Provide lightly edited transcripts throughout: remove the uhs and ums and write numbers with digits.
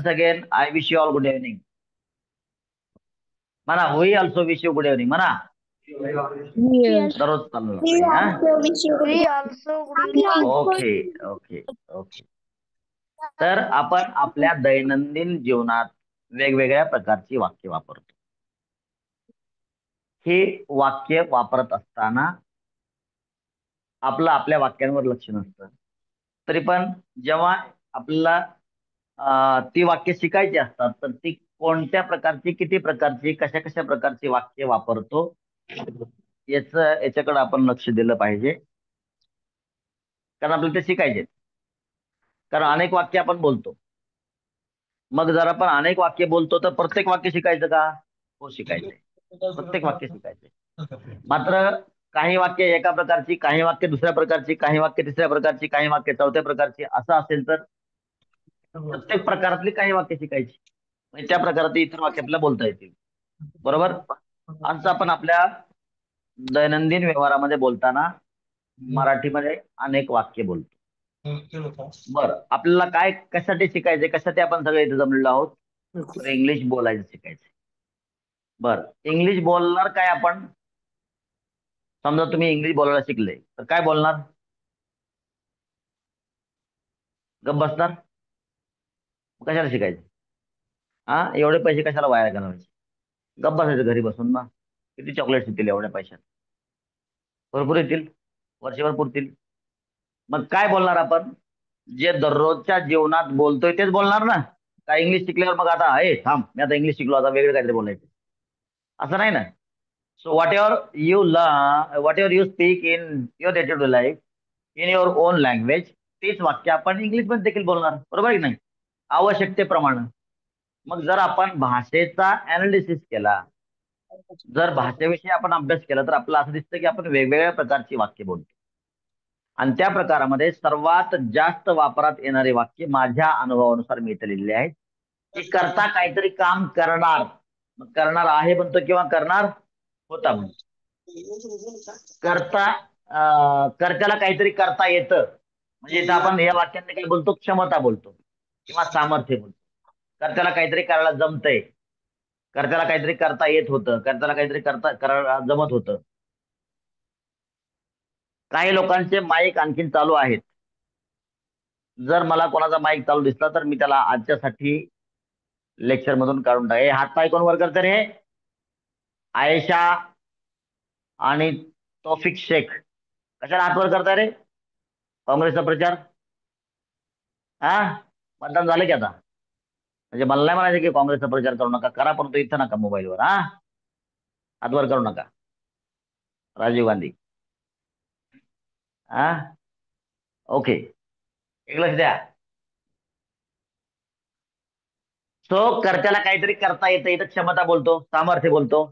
Again I wish you all good evening. म्हणा we also wish you good evening म्हणा. Yes. दररोज चालू We जातं हा. also wish you We also good evening. Okay okay okay. तर आपण आपल्या दैनंदिन जीवनात वेगवेगळ्या प्रकारची वाक्य वापरतो. ही वाक्य वापरत असताना आपलं आपल्या वाक्यांवर लक्ष नसतं. तरी पण जेव्हा आपल्याला ती वाक्य शिकायची असतात तर ती कोणत्या प्रकारची, किती प्रकारची, कशा कशा प्रकारची वाक्य वापरतो याच्याकडे आपण लक्ष दिलं पाहिजे. कारण आपल्याला ते शिकायचे. कारण अनेक वाक्य आपण बोलतो. मग जर आपण अनेक वाक्य बोलतो तर प्रत्येक वाक्य शिकायचं का? हो शिकायचंय. प्रत्येक वाक्य शिकायचंय. मात्र काही वाक्य एका प्रकारची, काही वाक्य दुसऱ्या प्रकारची, काही वाक्य तिसऱ्या प्रकारची, काही वाक्य चौथ्या प्रकारची असं असेल तर प्रत्येक प्रकारातली काही वाक्य शिकायची. म्हणजे त्या प्रकारात इतर वाक्य आपल्याला बोलता येतील. बरोबर. असं आपण आपल्या दैनंदिन व्यवहारामध्ये बोलताना मराठीमध्ये अनेक वाक्य बोलतो. बरं आपल्याला काय कशासाठी शिकायचंय, कशासाठी आपण सगळे इथे जमलेलो आहोत? तर इंग्लिश बोलायचं शिकायचंय. बरं इंग्लिश बोलणार काय आपण? समजा तुम्ही इंग्लिश बोलायला शिकले तर काय बोलणार? गप्प बसणार? कशाला शिकायचं? एवढे पैसे कशाला वाया घालवायचे? गप्प बसायचं घरी बसून ना. किती चॉकलेट्स येतील एवढ्या पैशात? भरपूर येतील, वर्षभर पुरतील. मग काय बोलणार आपण? जे दररोजच्या जीवनात बोलतोय तेच बोलणार ना. काय इंग्लिश शिकल्यावर मग आता थांब मी आता इंग्लिश शिकलो आता वेगळं काहीतरी बोलायचं असं नाही ना. So whatever you speak in your day to day life in your own language तेच वाक्य आपण इंग्लिश मध्ये देखील बोलणार. बरोबर की नाही? आवश्यकतेप्रमाणे. मग जर आपण भाषेचा अनालिसिस केला, जर भाषेविषयी आपण अभ्यास केला तर आपल्याला असं दिसतं की आपण वेगवेगळ्या प्रकारची वाक्य बोलतो. आणि त्या प्रकारामध्ये सर्वात जास्त वापरात येणारे वाक्य माझ्या अनुभवानुसार मी इथे लिहिलेले आहेत की करता काहीतरी काम करणार. मग करणार आहे म्हणतो किंवा करणार होता म्हणतो. करता कर्त्याला काहीतरी करता येतं म्हणजे इथं आपण या वाक्याने काय बोलतो? क्षमता बोलतो किंवा सामर्थ्य बोलतो. कर्त्याला काहीतरी करायला जमतंय, कर्त्याला काहीतरी करता येत होतं, कर्त्याला काहीतरी करायला जमत होतं. काही लोकांचे माईक आणखीन चालू आहेत. जर मला कोणाचा माईक चालू दिसला तर मी त्याला आजच्यासाठी लेक्चर मधून काढून टाक. हात पाय कोण वर करते रे? आयशा आणि तौफिक शेख कशाला हात वर करताय रे? काँग्रेसचा प्रचार. मतदान झालं की आता? म्हणजे मला नाही म्हणायचं की काँग्रेसचा प्रचार करू नका, करा परंतु इथं नका मोबाईलवर. हात वर करू नका. राजीव गांधी. ओके एक लक्ष द्या. सो कर्त्याला काहीतरी करता येतं इथं क्षमता बोलतो, सामर्थ्य बोलतो.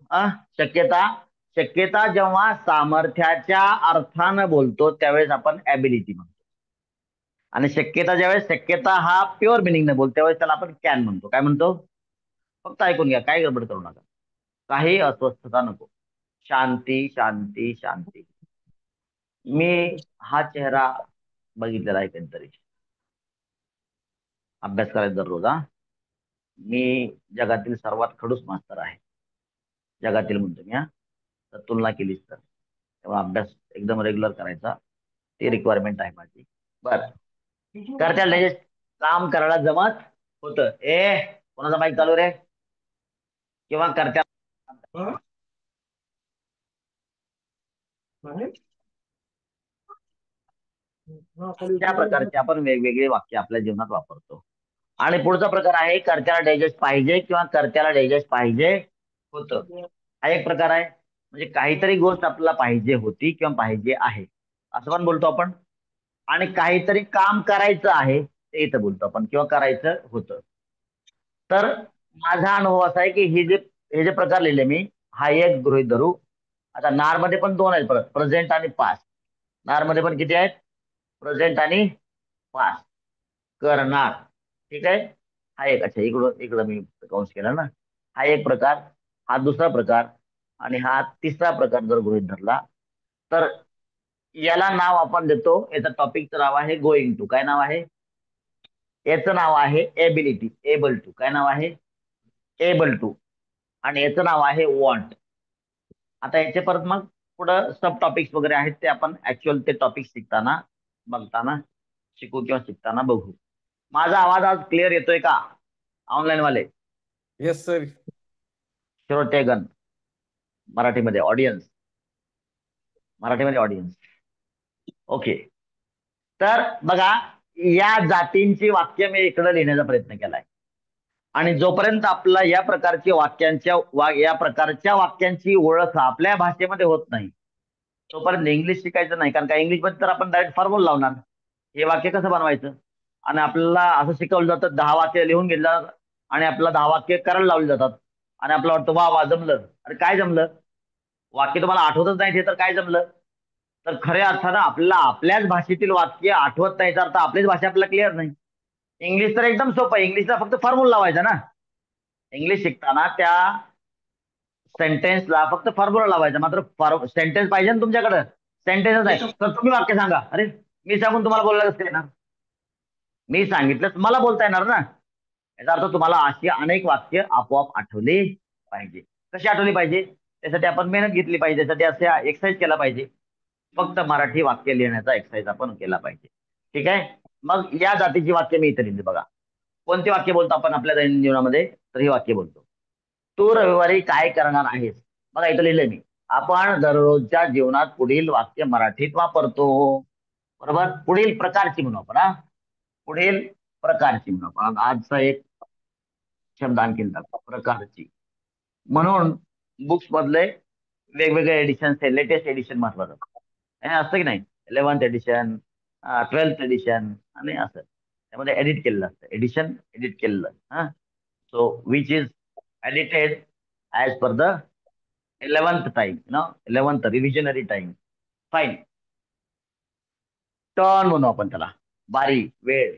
शक्यता. शक्यता जेव्हा सामर्थ्याच्या अर्थानं बोलतो त्यावेळेस आपण ॲबिलिटी म्हणतो. आणि शक्यता ज्यावेळेस शक्यता हा प्युअर मिनिंगने बोलतो त्यावेळेस त्याला आपण कॅन म्हणतो. काय म्हणतो? फक्त ऐकून घ्या, काय गडबड करू नका, काही अस्वस्थता नको. शांती शांती शांती. मी हा चेहरा बघितलेला आहे कधीतरी. अभ्यास करायचा दररोज. मी जगातील सर्वात खडूस मास्तर आहे. जगातील म्हणतो मी. तर तुलना केलीच तर तेव्हा अभ्यास एकदम रेग्युलर करायचा, ती रिक्वायरमेंट आहे माझी. बरं करत्याला काम करायला जमत होतं. कोणाचा माईक चालू रे? किंवा करत्या त्या प्रकारचे आपण वेगवेगळे वाक्य आपल्या जीवनात वापरतो. आणि पुढचा प्रकार आहे कर्त्याला डायजेस्ट पाहिजे किंवा कर्त्याला डायजेस्ट पाहिजे होतं. हा एक प्रकार आहे. म्हणजे काहीतरी गोष्ट आपल्याला पाहिजे होती किंवा पाहिजे आहे असं पण बोलतो आपण. आणि काहीतरी काम करायचं आहे ते इथं बोलतो आपण किंवा करायचं होतं. तर माझा अनुभव असा आहे की हे जे प्रकार लिहिले मी, हा एक गृहीत धरू. आता नार मध्ये पण दोन आहेत परत, प्रेझेंट आणि पास्ट. नार मध्ये पण किती आहेत? प्रेझेंट आणि पास्ट. करणार. ठीक आहे. हा एक. अच्छा इकडं मी काउंट केला ना. हा एक प्रकार, हा दुसरा प्रकार आणि हा तिसरा प्रकार जर गृहीत धरला तर याला नाव आपण देतो, याचा टॉपिकचं नाव आहे गोइंग टू. काय नाव आहे? याचं नाव आहे एबिलिटी, एबल टू. काय नाव आहे? Able to. आणि याचं नाव आहे वॉन्ट. आता याचे परत मग पुढं सब टॉपिक्स वगैरे आहेत, ते आपण ऍक्च्युअल ते टॉपिक शिकताना बघताना शिकू किंवा शिकताना बघू. माझा आवाज आज क्लिअर येतोय का? ऑनलाईन वाले यस सर. श्रोतेगण, मराठीमध्ये ऑडियन्स, मराठीमध्ये ऑडियन्स. ओके. तर बघा, या जातींची वाक्य मी इकडे लिहिण्याचा प्रयत्न केलाय. आणि जोपर्यंत आपला या प्रकारच्या वाक्यांची ओळख आपल्या भाषेमध्ये होत नाही, तोपर्यंत इंग्लिश शिकायचं नाही. कारण का इंग्लिशमध्ये तर आपण डायरेक्ट फॉर्म्युला लावणार, हे वाक्य कसं बनवायचं. आणि आपल्याला असं शिकवलं जातं, 10 वाक्य लिहून घेतलं आणि आपल्याला 10 वाक्य करायला लावली जातात. आणि आपल्याला वाटतं वा वा जमलं. अरे काय जमलं? वाक्य तुम्हाला आठवतच नाही ते तर काय जमलं? तर खऱ्या अर्थानं आपल्याला आपल्याच भाषेतील वाक्य आठवत नाही, तर आपलीच भाषा आपल्याला क्लिअर नाही. इंग्लिश तर एकदम सोपं आहे. इंग्लिशला फक्त फॉर्म्युला लावायचा ना. इंग्लिश शिकताना त्या सेंटेन्सला फक्त फॉर्म्युला लावायचा. मात्र सेंटेन्स पाहिजे ना तुमच्याकडे. सेंटेन्सच आहे तर तुम्ही वाक्य सांगा. अरे मी सांगून तुम्हाला बोलायला कसं येणार? मी सांगितलं मला बोलता येणार ना. याचा अर्थ तुम्हाला अशी अनेक वाक्य आपोआप आठवली पाहिजे. कशी आठवली पाहिजे? त्यासाठी आपण मेहनत घेतली पाहिजे. त्यासाठी असे एक्सरसाइज केला पाहिजे. फक्त मराठी वाक्य लिहिण्याचा एक्सरसाइज आपण केला पाहिजे. ठीक आहे. मग या जातीची वाक्य मी इथे लिहिली बघा. कोणती वाक्य बोलतो आपण आपल्या दैनंदिन जीवनामध्ये? तर ही वाक्य बोलतो. तू रविवारी काय करणार आहेस? बघा इथं लिहिलंय मी. आपण दररोजच्या जीवनात पुढील वाक्य मराठीत वापरतो. बरोबर. पुढील प्रकारची म्हणू आपण. पुढील प्रकारची म्हणू आपण. आजचा एक शब्द आणखीन टाकू, प्रकारची. म्हणून बुक्स मधले वेगवेगळे एडिशन, लेटेस्ट एडिशन महत्वाचं. हे असतं की नाही, 11th एडिशन, 12th एडिशन आणि असं त्यामध्ये एडिट केलेलं असतं. एडिशन एडिट केलेलं. हा. So which is edited as per the 11th time, 11th revisionary time. Fine. Turn म्हणू आपण त्याला, बारी, वेळ.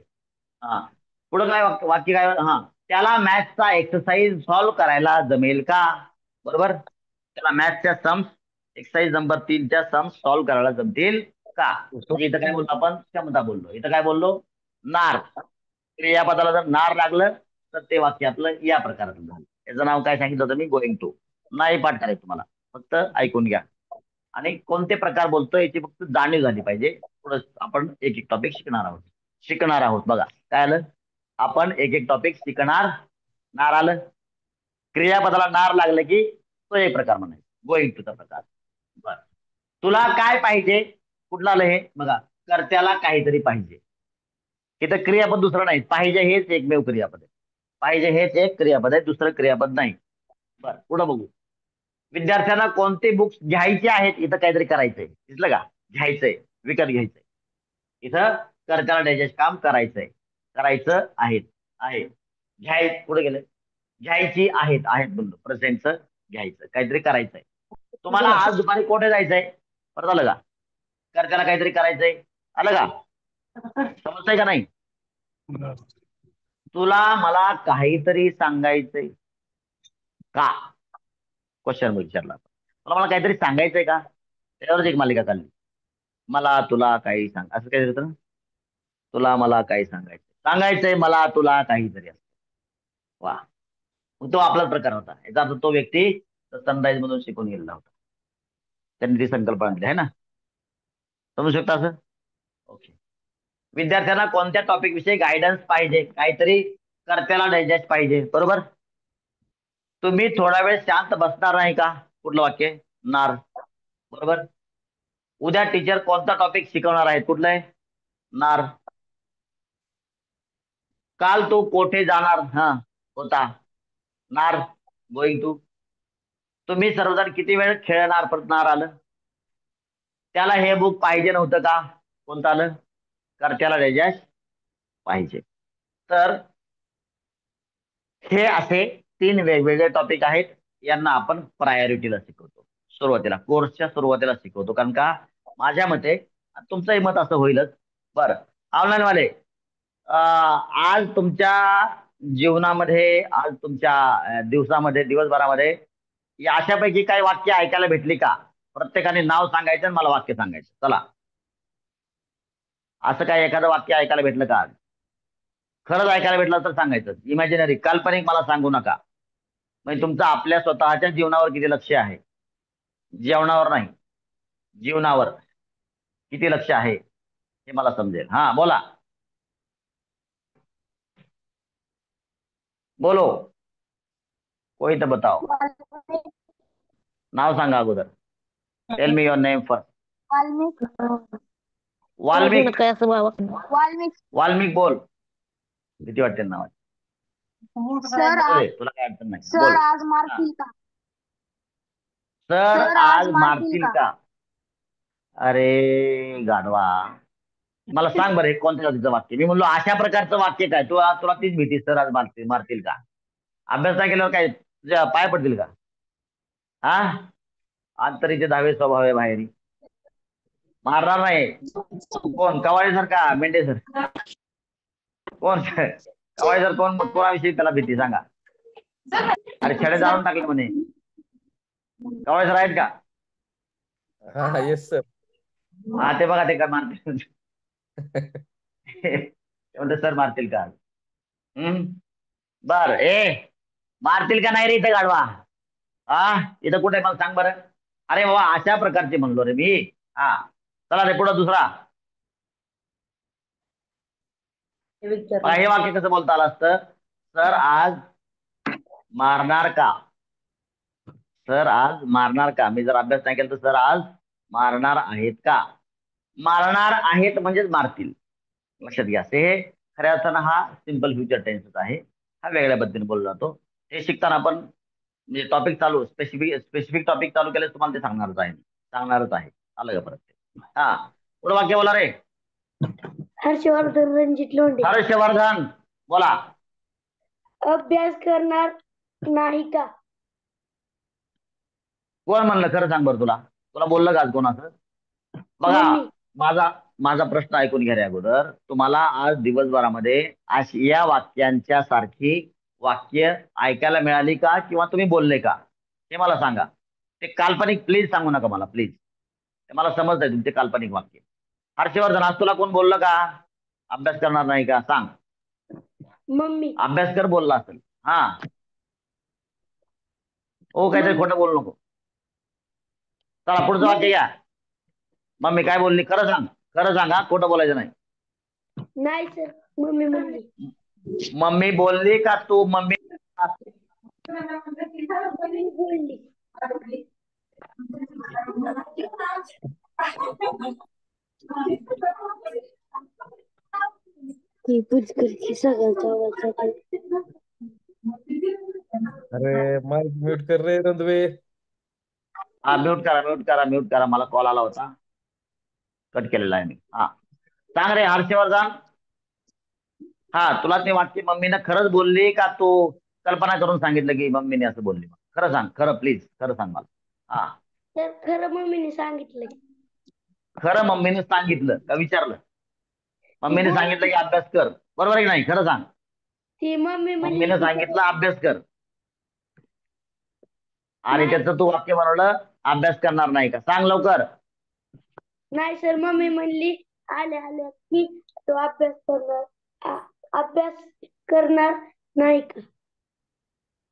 हा. पुढं काय वाक्य काय? हा. त्याला मॅथ्सचा एक्सरसाइज सॉल्व्ह करायला जमेल का? बरोबर. त्याला मॅथ्सच्या सम्स, एक्सरसाइज नंबर 3च्या सम्स सॉल्व्ह करायला जमतील का? म्हणजे इथं काय बोललो आपण? क्षमता बोललो. इथं काय बोललो? नार. क्रियापदाला जर नार लागलं तर ते वाक्य आपलं या प्रकारातलं झालं. याचं नाव काय सांगितलं होतं मी? Going to. नाही पाठ करायचं तुम्हाला, फक्त ऐकून घ्या. आणि कोणते प्रकार बोलतो याची फक्त जाणीव झाली पाहिजे. पुढे आपण एक एक टॉपिक शिकणार आहोत. बघा काय आलं? आपण एक एक टॉपिक शिकणार. नार आलं. क्रियापदाला नार लागलं की तो एक प्रकार म्हणायचा, गोइंग टूचा प्रकार. बर. तुला काय पाहिजे? कुठलं आलं हे? बघा, कर्त्याला काहीतरी पाहिजे. इथं क्रियापद दुसरं नाही, पाहिजे हेच एकमेव क्रियापद आहे. पाहिजे हेच एक क्रियापद आहे, दुसरं क्रियापद नाही. बर. पुढे बघू. विद्यार्थ्यांना कोणते बुक्स घ्यायचे आहेत? इथं काहीतरी करायचंय, दिसलं का? घ्यायचंय, विकत घ्यायचंय. इथं कर्त्याला डायजेस्ट काम करायचंय, करायचं आहे. पुढे गेलं. घ्यायची आहेत, आहेत बोललो, प्रेझेंटचं घ्यायचं, काहीतरी करायचंय. तुम्हाला आज दुपारी कोठे जायचंय? परत आलं का? कर्त्याला काहीतरी करायचंय. आलं का? समजतंय का नाही? तुला मला काहीतरी सांगायचंय का? क्वेश्चन विचारला. तुला मला काहीतरी सांगायचंय का? त्याच्यावरच एक मालिका चालली. मला तुला काही सांग, असं काय होतं ना. तुला मला काही सांगायचंय मला तुला काहीतरी असं. वा. मग तो आपलाच प्रकार होता. याचा अर्थ तो व्यक्ती सनराईज मधून शिकून गेलेला होता. त्यांनी ती संकल्पना दिली आहे ना. समजू शकता असं? ओके. विद्यार्थ्यांना कोणत्या टॉपिक विषयी गायडन्स पाहिजे? काहीतरी कर्त्याला डायजेस्ट पाहिजे. बरोबर. तुम्ही थोडा वेळ शांत बसणार नाही का? कुठलं वाक्य? नार. बरोबर. उद्या टीचर कोणता टॉपिक शिकवणार आहे? कुठलं आहे? नार. काल तू कोठे जाणार होता? नार. Going to. तुम्ही सर्वजण किती वेळ खेळणार? परत नार आलं. त्याला हे बुक पाहिजे नव्हतं का? कोणतं आलं? कर्त्याला डायजेस्ट पाहिजे. तर हे असे 3 वेगवेगळे टॉपिक आहेत. यांना आपण प्रायोरिटीला शिकवतो. सुरुवातीला, कोर्सच्या सुरुवातीला शिकवतो. कारण का माझ्या मते, तुमचंही मत असं होईलच. बरं. ऑनलाईन वाले, आज तुमच्या जीवनामध्ये, आज तुमच्या दिवसामध्ये, दिवसभरामध्ये या अशापैकी काही वाक्य ऐकायला भेटली का? प्रत्येकाने नाव सांगायचं आणि मला वाक्य सांगायचं. चला. असं काय एखादं वाक्य ऐकायला भेटलं का आज? खरंच ऐकायला भेटलं तर सांगायचं. इमॅजिनरी काल्पनिक मला सांगू नका. म्हणजे तुमचं आपल्या स्वतःच्या जीवनावर किती लक्ष आहे, जेवणावर नाही, जीवनावर किती लक्ष आहे हे मला समजेल. हा बोला, बोलो, कोई तो बताओ. नाव सांगा अगोदर. Tell me your name first. Valmik. Valmik. काय असं बाबा? वाल्मिक. वाल्मिक बोल. भीती वाटते नावाची. सर बोल आज रे, तुला काय अडचण नाही, सर बोल. आज हा. मारतील का? सर सर आज आज मारतील मारतील का? का? अरे गाढवा, मला सांग बरं, हे कोणत्या जातीचं वाक्य? मी म्हणलो अशा प्रकारचं वाक्य काय? तुला तुला तीच भीती, सर आज मारतील मारतील का? अभ्यास नाही केल्यावर काय तुझ्या पाय पडतील का? हा. अंतरीचे धावे स्वभाव बाहेरी. मारणार नाही. कोण कवाळे सर का मेंढे सर? कोण कवाळे सर कोण? कोणाविषयी त्याला भीती सांगा? अरे छडे जाळून टाकले म्हणे. कवाळे सर आहेत का? हा हा येस सर. हा ते बघा, ते काय मारतील. ते म्हणते सर मारतील का? हम्म. बर मारतील का नाही रे इथं गाडवा? हा. इथं कुठे मला सांग बरं. अरे बाबा अशा प्रकारचे म्हणलो रे मी. हा. चला रे पुढं दुसरा. बघा, हे वाक्य कसं बोलता आलं असतं? सर आज मारणार का? सर आज मारणार का? मी जर अभ्यास नाही केला तर सर आज मारणार आहेत का? मारणार आहेत म्हणजेच मारतील. लक्षात घ्या. हे खऱ्या अर्थानं हा सिंपल फ्युचर टेन्सच आहे. हा वेगळ्या पद्धतीने बोलला जातो. हे शिकताना आपण म्हणजे टॉपिक चालू, स्पेसिफिक स्पेसिफिक टॉपिक चालू केल्यास तुम्हाला ते सांगणारच आहे. आलं का परत ते? हा. पुढं वाक्य बोला रे. हर्षवर्धन रणजित लोंढे हर्षवर्धन बोला. अभ्यास करणार नाही का? कोण म्हणलं? खरं सांग बरं, तुला तुला बोललं का आज कोण असं? बघा, मम्मी. माझा माझा प्रश्न ऐकून घ्या रे अगोदर. तुम्हाला आज दिवसभरामध्ये या वाक्यांच्या सारखी वाक्य ऐकायला मिळाली का, किंवा तुम्ही बोलले का? हे मला सांगा. ते काल्पनिक प्लीज सांगू नका मला, प्लीज. ते मला समजतंय तुमचे काल्पनिक वाक्य. हर्षवर्धन, आज तुला कोण बोललं का अभ्यास करणार नाही का? सांग. मम्मी. अभ्यास कर बोलला असेल. हा. ओ काहीतरी खोटं बोलू नको. चला पुढचं वाक्य घ्या. मम्मी काय बोलली? खरं सांग, खरं सांग, हा खोटं बोलायचं नाही. नाही सर, मम्मी म्हणली. मम्मी बोलली का तू मम्मी? मम्मी बोलली. ती पुचकरची सगळ्यांचा आवाज जातो. अरे माईक म्यूट कर रे रंधवे. हा म्यूट करा, म्यूट करा, म्यूट करा. मला कॉल आला होता, कट केलेला आहे मी. हा. सांग रे हर्षवर्धन. हा, तुला ते वाक्य मम्मीनं खरंच बोलली का तू कल्पना करून सांगितलं की मम्मीने असं बोलली? खरं सांग, खरं प्लीज, खरं सांग मला. हा. तर खरं मम्मीने सांगितलंय. खरं मम्मीने सांगितलं का विचारलं? ती मम्मीने बोल सांगितलं की अभ्यास कर, बरोबर आहे की नाही? खरं सांग. ती मम्मी म्हणली मम्मीने की सांगितलं अभ्यास कर, आणि नाही. त्याचं तू वाक्य बनवलं अभ्यास करणार नाही का? सांग लवकर. नाही सर, मम्मी म्हणली आल्या आल्या की तो अभ्यास करणार नाही का?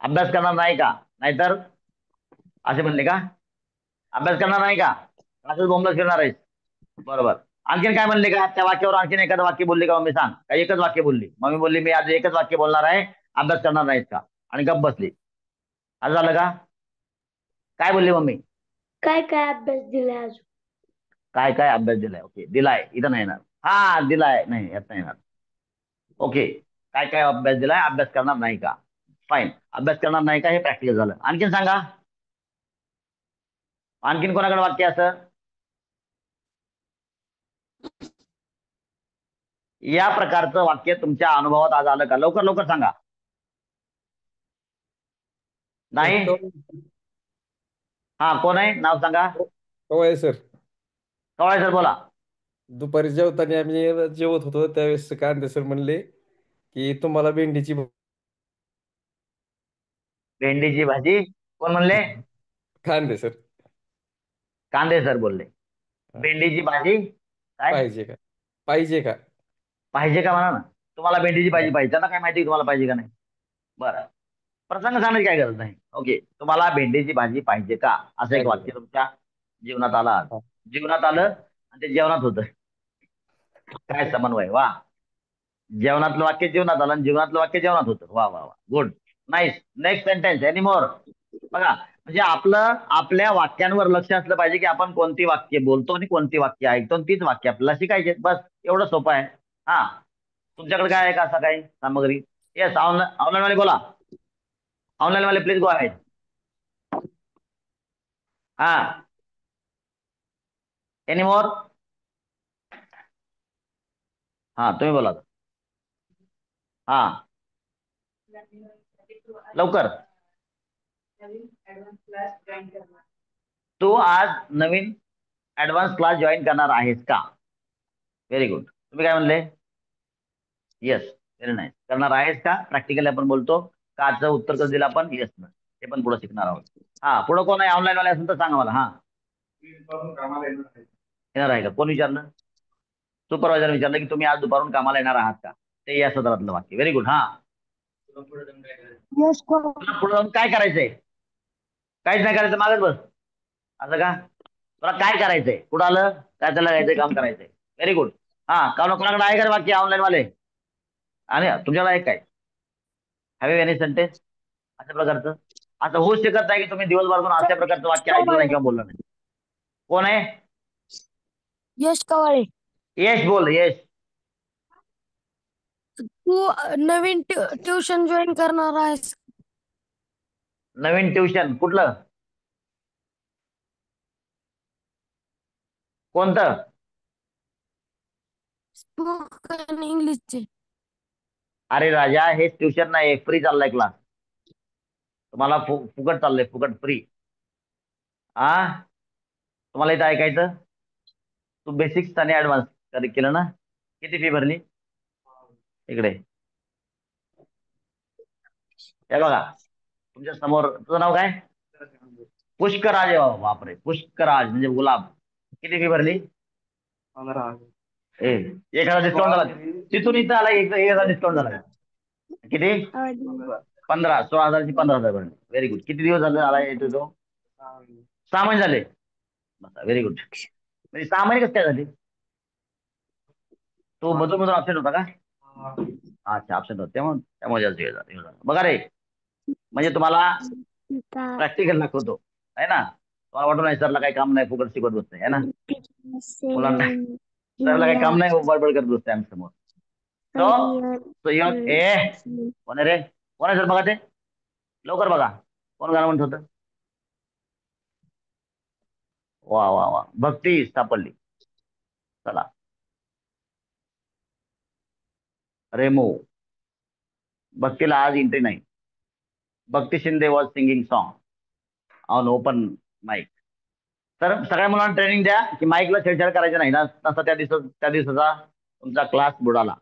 अभ्यास करणार नाही का? नाहीतर असे म्हणले का? अभ्यास करणार नाही का? असंच बोंबलत फिरणार आहेस? बरोबर. आणखीन काय म्हणले का त्या वाक्यावर? आणखीन एखादं वाक्य बोलली का मम्मी? सांग. का एकच वाक्य बोलली? मम्मी बोलली मी आज एकच वाक्य बोलणार आहे, अभ्यास करणार नाहीत का, आणि गप्प बसली. असं झालं का? काय बोलली मम्मी? काय काय अभ्यास दिलाय अजून? काय काय अभ्यास दिलाय? ओके, दिलाय इथं नाही येणार. हा दिलाय नाही, यात नाही येणार. ओके. काय काय अभ्यास दिलाय, अभ्यास करणार नाही का? फाईन. अभ्यास करणार नाही का हे प्रॅक्टिकल झालं. आणखीन सांगा. आणखीन कोणाकडे वाक्य असं? या प्रकारचं वाक्य तुमच्या अनुभवात आज आलं का? लवकर लवकर सांगा. नाही. हा, कोण आहे? नाव सांगा. कवाय सर. कवाळे सर बोला. दुपारी जेवताना आम्ही जेवत होतो त्यावेळेस कांदे सर म्हणले की तुम्हाला भेंडीची भेंडीची भाजी कोण म्हणले? कांदे सर. कांदे सर बोलले. हा. भेंडीची भाजी काय पाहिजे का? पाहिजे का? पाहिजे का म्हणा ना. तुम्हाला भेंडीची भाजी पाहिजे, त्यांना काय माहिती तुम्हाला पाहिजे का नाही? बरं, प्रसंग सांगण्याची काय गरज नाही. ओके, तुम्हाला भेंडीची भाजी पाहिजे का, असं एक वाक्य तुमच्या जीवनात आलं आज. जीवनात आलं आणि ते जेवणात होतं. काय समन्वय, वा. जेवणातलं वाक्य जीवनात आलं आणि जीवनातलं वाक्य जेवणात होतं. वा वा वा, good, nice. Next sentence, any more. बघा, म्हणजे आपलं आपल्या वाक्यांवर लक्ष असलं पाहिजे की आपण कोणती वाक्य बोलतो आणि कोणती वाक्य ऐकतो आणि तीच वाक्य आपल्याला शिकायची, बस एवढं सोपं आहे. हा, तुमच्याकडे काय आहे का असं काही सामग्री? येस, ऑनलाईन वाले बोला. ऑनलाईन वाले प्लीज गो अहेड. हा, एनी मोर. हा, तुम्ही बोला. हा, लवकर. तू आज नवीन ऍडव्हान्स क्लास जॉईन करणार आहेस का? Very good. तुम्ही काय म्हणले? Yes, very nice. करणार आहेस का, प्रॅक्टिकली आपण बोलतो. काचं उत्तर कसं दिलं आपण? येस ना, ते पण पुढे शिकणार आहोत. हा, पुढे कोण आहे ऑनलाईन वाले असेल तर सांगा मला. हा, येणार आहे का? कोण विचारलं? सुपरवायझर विचारलं की तुम्ही आज दुपारून कामाला येणार आहात का, ते या सदरातलं वाक्य. Very good. हा, यश तुला पुढे जाऊन काय करायचंय? काहीच नाही करायचं, मागच बस, असं का? तुला काय करायचंय? कुठं आलं? काय त्याला जायचंय, काम करायचंय. Very good. हा, कोणाकडे आहे का वाक्य ऑनलाईन वाले? आणि तुमच्याकडे आहे काय? हॅव एनी सेंटेन्स अशा प्रकारचं? असं होऊच शकत नाही की तुम्ही दिवसभरातून अशा प्रकारचं वाक्य ऐकलं नाही किंवा बोललं नाही. कोण आहे? यश कवाळे. यश, बोल यश. तू नवीन ट्युशन जॉईन करणार आहेस? नवीन ट्युशन कुठलं? कोणतं? स्पोकन इंग्लिशचे. अरे राजा, हे ट्युशन नाही, फ्री चाललाय क्लास. तुम्हाला फुकट चाललंय, फुकट, फ्री. आ, तुम्हाला इथं ऐकायचं? तू बेसिक्स आणि ऍडव्हान्स केलं ना? किती फी भरली? इकडे हे बघा, तुमच्या समोर. तुझं नाव काय? पुष्कराज. बापरे, पुष्कराज म्हणजे गुलाब. किती फी भरली? 1,000 डिस्काउंट झाला. तिथून इथं आला 1,000 डिस्काउंट झाला. किती? 15. 16,000ची 15,000 भरली. Very good. किती दिवस झाले आला येतो तो? 6 महिने झाले. Very good. म्हणजे 6 महिने कसं काय झाले? तो मधून मधून अपसेंट होता का? अच्छा, अपसेंट होता, त्यामुळे जास्त वेळ झाला. बघा रे, म्हणजे तुम्हाला प्रॅक्टिकल दाखवतो आहे ना. तुम्हाला वाटून नाही सरला काही काम नाही, फुकट शिकवत बसते आहे ना मुलांना. सरला काही काम नाही, बडबड करत बसते आमच्या समोर. सो कोण आहे रे? कोण आहे सर? बघा ते लवकर बघा, कोण गाणं म्हणत होतं? वा वा वा, भक्ती सापडली. चला, रेमो. भक्तीला आज एंट्री नाही. Bhakti Shinde was singing song on open mic. तर सगळ्या मुलांना ट्रेनिंग द्या की माईकला छेडछाड करायचं नाही ना, तसा त्या दिवसाचा तुमचा क्लास बुडाला.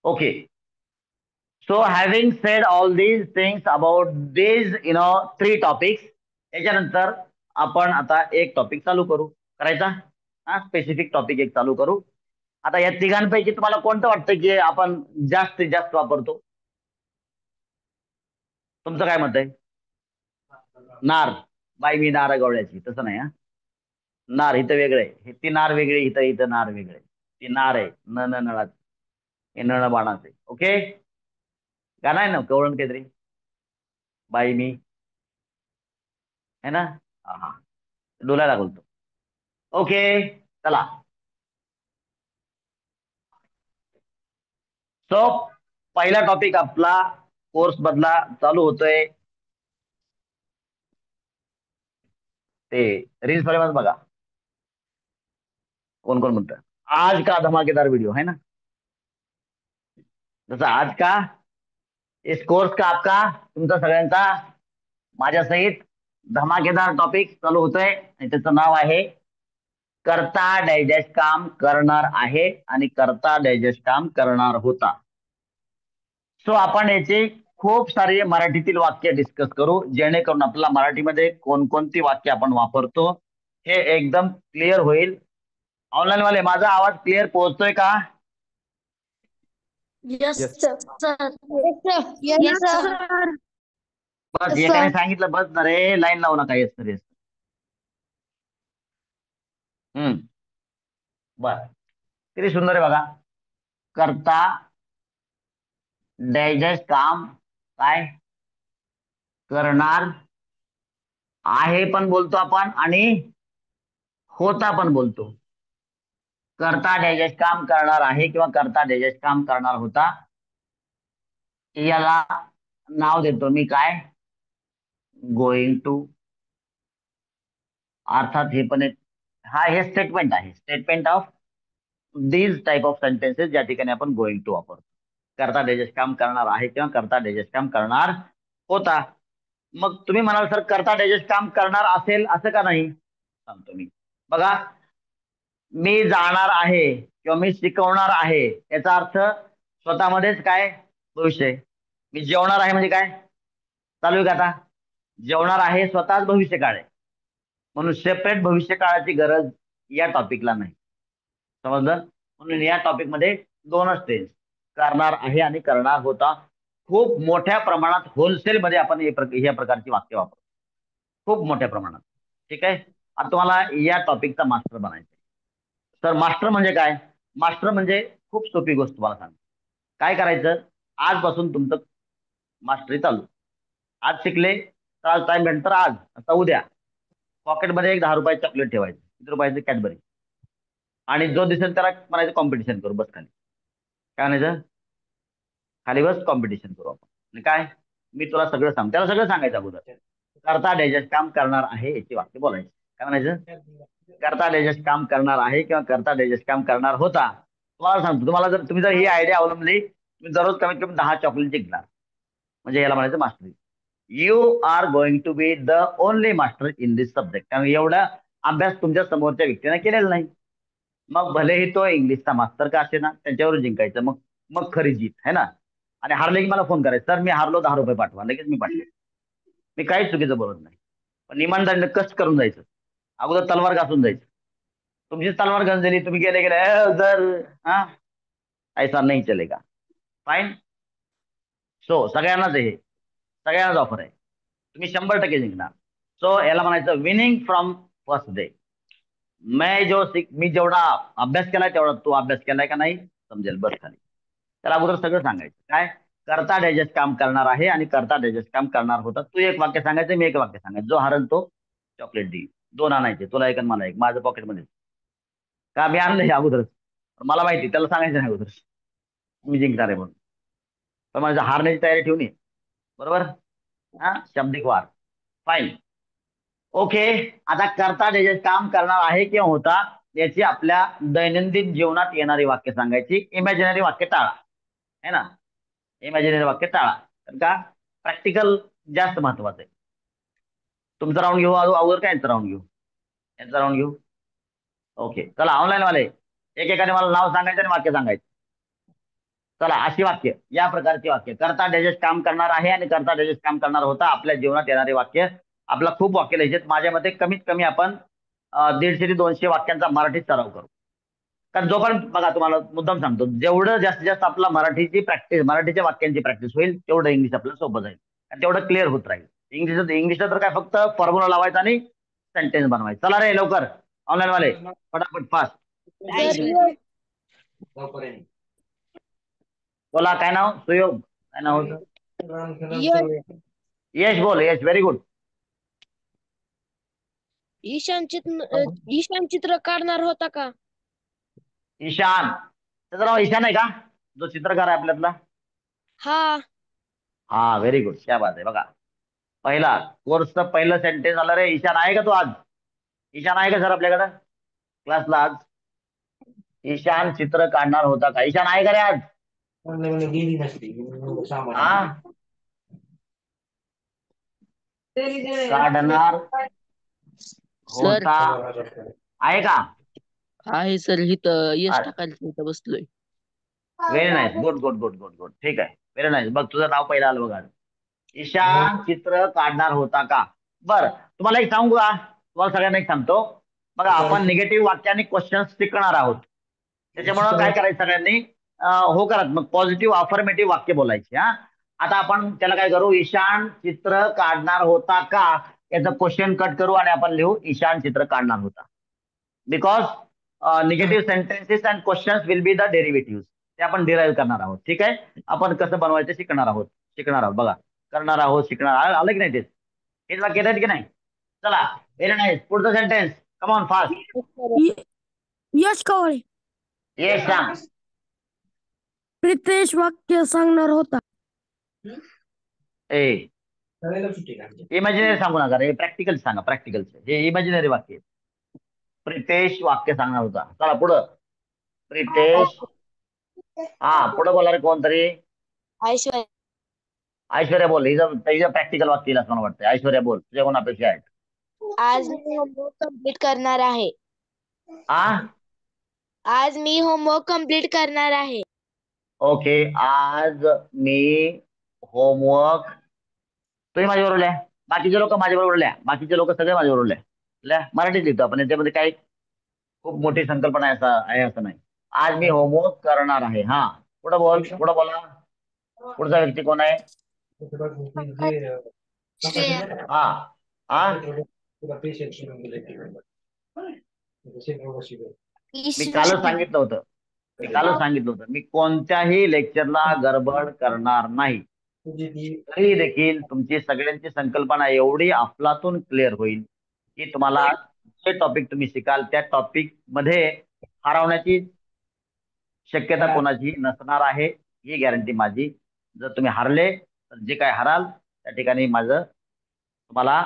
Okay, so having sed all these things about these 3 topics, याच्यानंतर आपण आता एक टॉपिक चालू करू. करायचा? हा, स्पेसिफिक टॉपिक एक चालू करू. आता या तिघांपैकी तुम्हाला कोणतं वाटतं की आपण जास्तीत जास्त वापरतो? तुमचं काय मत आहे? नार. बाई मी नार गवळ्याची, तसं नाही. हा, नार इथं वेगळे, ती नार वेगळी, इथं इथं नार वेगळे. ती नार आहे न न नळात, हे नळ बाणाचे. ओके, गाणं आहे ना कवळण काहीतरी, बाई मी, है ना. हा हा, डोलायला बोलतो. ओके, चला. सो पहिला टॉपिक आपला कोर्स मधला चालू होतोय, ते रील्स मध्ये बघा कोण कोण म्हणतं आज का धमाकेदार व्हिडिओ है ना. जसं आज का इस कोर्स का आपका, तुमचा सगळ्यांचा माझ्या सहित धमाकेदार टॉपिक चालू होतोय आणि त्याचं नाव आहे करता डायजेस्ट काम करणार आहे आणि करता डायजेस्ट काम करणार होता. सो आपण याचे खूप सारे मराठीतील वाक्य डिस्कस करू, जेणेकरून आपल्याला मराठीमध्ये कोणकोणती वाक्य आपण वापरतो हे एकदम क्लिअर होईल. ऑनलाईन वाले, माझा आवाज क्लिअर पोहोचतोय का? Yes Yes. Sir. Yes, sir. बस Yes, एकाने sir. सांगितलं बस ना रे, लाईन लावू नका. Yes sir, yes. हम्म. बर, किती सुंदर आहे बघा. करता डायजेस्ट काम काय करणार आहे पण बोलतो आपण, आणि होता पण बोलतो. करता डायजेस्ट काम करणार आहे किंवा करता डायजेस्ट काम करणार होता, याला नाव देतो मी काय, गोइंग टू. अर्थात हे पण एक, हा हे स्टेटमेंट आहे, statement of these type of sentences ज्या ठिकाणी आपण गोइंग टू वापरतो. करता डायजेस्ट काम करणार आहे किंवा करता डायजेस्ट काम करणार होता. मग तुम्ही म्हणाल सर करता डायजेस्ट काम करणार असेल असं का नाही, सांगतो मी. बघा, मी जाणार आहे किंवा मी शिकवणार आहे याचा अर्थ स्वतःमध्येच काय, भविष्य आहे. मी जेवणार आहे म्हणजे काय, चालू आहे का आता. जेवणार आहे स्वतःच भविष्य काळ आहे, म्हणून सेपरेट भविष्य काळाची गरज या टॉपिकला नाही. समजलं. म्हणून या टॉपिक मध्ये दोनच टेन्स, करणार आहे आणि करणार होता. खूप मोठ्या प्रमाणात होलसेल मध्ये आपण या प्रकारची वाक्य वापरतो, खूप मोठ्या प्रमाणात. ठीक आहे. आता तुम्हाला या टॉपिकचा मास्टर बनायचं. तर मास्टर म्हणजे काय, मास्टर म्हणजे खूप सोपी गोष्ट तुम्हाला सांगतो. काय करायचं, आजपासून तुमचं मास्टरी चालू. आज शिकले तर आज टाइम भेटलं तर आज, आता उद्या पॉकेटमध्ये एक 10 रुपये चॉकलेट ठेवायचं, किती रुपयाचं, कॅडबरी. आणि जो दिसेल त्याला म्हणायचं कॉम्पिटिशन करू, बस खाली. काय म्हणायचं, खाली बस, कॉम्पिटिशन करू आपण. आणि काय, मी तुला सगळं सांग, त्याला सगळं सांगायचं अगोदर. करता डायजेस्ट काम करणार आहे याची वाक्य बोलायचं. काय म्हणायचं, करता डायजेस्ट काम करणार आहे किंवा करता डायजेस्ट काम करणार होता. तुम्हाला सांगतो, तुम्हाला जर तुम्ही जर ही आयडिया अवलंबली, तुम्ही दररोज कमीत कमी 10 चॉकलेट जिंकणार. म्हणजे याला म्हणायचं mastery. You are going to be the only master in this subject. कारण एवढा अभ्यास तुमच्या समोरच्या व्यक्तीने केलेला नाही. मग भलेही तो इंग्लिशचा मास्तर का असे ना, त्यांच्यावर जिंकायचं. मग मग खरी जीत आहे ना. आणि हारले की मला फोन करायचा, सर मी हारलो, 10 रुपये पाठवा. लगेच मी पाठवे. मी काहीच चुकीचं बोलत नाही, पण इमानदारीने कष्ट करून जायचं. अगोदर तलवार घासून जायचं. तुमची तलवार गंजली, तुम्ही गेले गेले जर, हा, ऐसा नाही चलेगा. फाईन. सो सगळ्यांनाच हे, सगळ्यांनाच ऑफर आहे, तुम्ही 100% जिंकणार. सो याला म्हणायचं विनिंग फ्रॉम फर्स्ट डे. मी जेवढा अभ्यास केलाय तेवढा तू अभ्यास केलाय का नाही समजेल, बस खाली. त्याला अगोदर सगळं सांगायचं. काय, करता डायजेस्ट काम करणार आहे आणि करता डायजेस्ट काम करणार होता. तू एक वाक्य सांगायचं, मी एक वाक्य सांगायचं. जो हरल तो चॉकलेट देईल. 2 आणायचे, तुला एक आणि मला एक, माझं पॉकेटमध्ये. का, मी आणलंय अगोदरच, मला माहिती त्याला सांगायचं नाही अगोदर मी जिंकणार आहे म्हणून. पण माझ्या हारण्याची तयारी ठेवून ये, बरोबर. हा, शाब्दिक वार. फाईन. ओके. आता करता डायजेस्ट काम करणार आहे किंवा होता याची आपल्या दैनंदिन जीवनात येणारी वाक्य सांगायची. इमॅजिनरी वाक्य टाळा, है ना. इमॅजिनरी वाक्य टाळा, कारण का प्रॅक्टिकल जास्त महत्वाचं आहे. तुमचा राऊंड घेऊ अगोदर, काय यांचा राऊंड घेऊ, यांचा राऊंड घेऊ. ओके, चला ऑनलाईन वाले एकेकाने मला नाव सांगायचं आणि वाक्य सांगायचं. चला, अशी वाक्य, या प्रकारची वाक्य, करता डायजेस्ट काम करणार आहे आणि करता डायजेस्ट काम करणार होता, आपल्या जीवनात येणारे वाक्य. आपला खूप वाक्य लिहायचे. माझ्या मते कमीत कमी आपण 150 ते 200 वाक्यांचा मराठीत सराव करू. कारण जोपर्यंत, बघा तुम्हाला मुद्दाम सांगतो, जेवढं जास्तीत जास्त आपला मराठीची प्रॅक्टिस, मराठीच्या वाक्यांची प्रॅक्टिस होईल, तेवढं इंग्लिश आपल्याला सोपं जाईल आणि तेवढं क्लिअर होत राहील. इंग्लिशला तर काय फक्त फॉर्म्युला लावायचा आणि सेंटेन्स बनवायचा. चला रे लवकर, ऑनलाईन वाले फटाफट फास्ट. बोला, काय नाव, सुयोग, काय नाव होतं, यश. बोल यश, व्हेरी गुड. ईशान चित्र काढणार होता का? ईशान, त्याचं नाव ईशान आहे का, जो चित्रकार आहे आपल्यातला. हा. हा, व्हेरी गुड, क्या बात आहे. बघा, पहिला कोर्सचं पहिलं सेंटेन्स आलं रे. ईशान आहे का तू आज, ईशान आहे का सर आपल्याकडं क्लासला आज. ईशान चित्र काढणार होता का, ईशान आहे का रे आज. हा, काढणार सर होता आहे का. आहे सर, इथं यश अच्छा, टाकायला इथं बसलोय. Very nice, good good good good good, ठीक आहे, व्हेरी नाईस. बघ, तुझं नाव पहिलं आलं बघा. ईशान चित्र काढणार होता का. बर, तुम्हाला एक सांगू का, तुम्हाला सगळ्यांना एक सांगतो. बघा, आपण निगेटिव्ह वाक्याने क्वेश्चन शिकणार आहोत. त्याच्यामुळं काय करायचं सगळ्यांनी, होकारात्मक पॉझिटिव्ह अफर्मेटिव्ह वाक्य बोलायचे. हा, आता आपण त्याला काय करू, ईशान चित्र काढणार होता का याचं क्वेश्चन कट करू आणि आपण लिहू ईशान चित्र काढणार होता. Because negative sentences and questions will be the derivative, ते आपण डिराईव्ह करणार आहोत. ठीक आहे, आपण कसं बनवायचं शिकणार आहोत बघा, करणार आहोत, शिकणार आलं की नाही, तेच वाक्य येतात की नाही. चला, व्हेरी नाईस. पुढचं सेंटेन्स, कम ऑन फास्ट. यश कवळे. ये सांग. प्रितेश वाक्य सांगणार होता. ए इमॅजिनरी सांगू नका रे, प्रॅक्टिकल सांगा. प्रॅक्टिकलचं हे इमॅजिनरी वाक्य. प्रितेश वाक्य सांगणार होता. चला पुढं. प्रितेश, हा पुढं बोला रे कोणतरी. ऐश्वर्या. ऐश्वर्या बोल. हिचं प्रॅक्टिकल वाक्य असं मला वाटतं. ऐश्वर्या बोल, तुझ्या कोण अपेक्षा आहेत? आज मी होमवर्क कम्प्लीट करणार आहे. आ आज मी होमवर्क कम्प्लीट करणार आहे. ओके, आज मी होमवर्क. तुम्ही माझ्याबरोबर लिहा. बाकीचे लोक माझ्याबरोबर लिहा. बाकीचे लोक सगळे माझ्याबरोबर लिहा. लिहा, मराठीत लिहितो आपण, याच्यामध्ये काही खूप मोठी संकल्पना आहे असं नाही. आज मी होमवर्क करणार आहे. हा, पुढं बोला. पुढचा व्यक्ती कोण आहे? हा हा मी कालच सांगितलं होतं मी कोणत्याही लेक्चरला गडबड करणार नाही. तरी देखील तुमची सगळ्यांची संकल्पना एवढी अफलातून क्लिअर होईल की तुम्हाला जे टॉपिक तुम्ही शिकाल त्या टॉपिक मध्ये हरवण्याची शक्यता कोणाची नसणार आहे, ही गॅरंटी माझी. जर तुम्ही हारले तर जे काय हराल त्या ठिकाणी माझं तुम्हाला,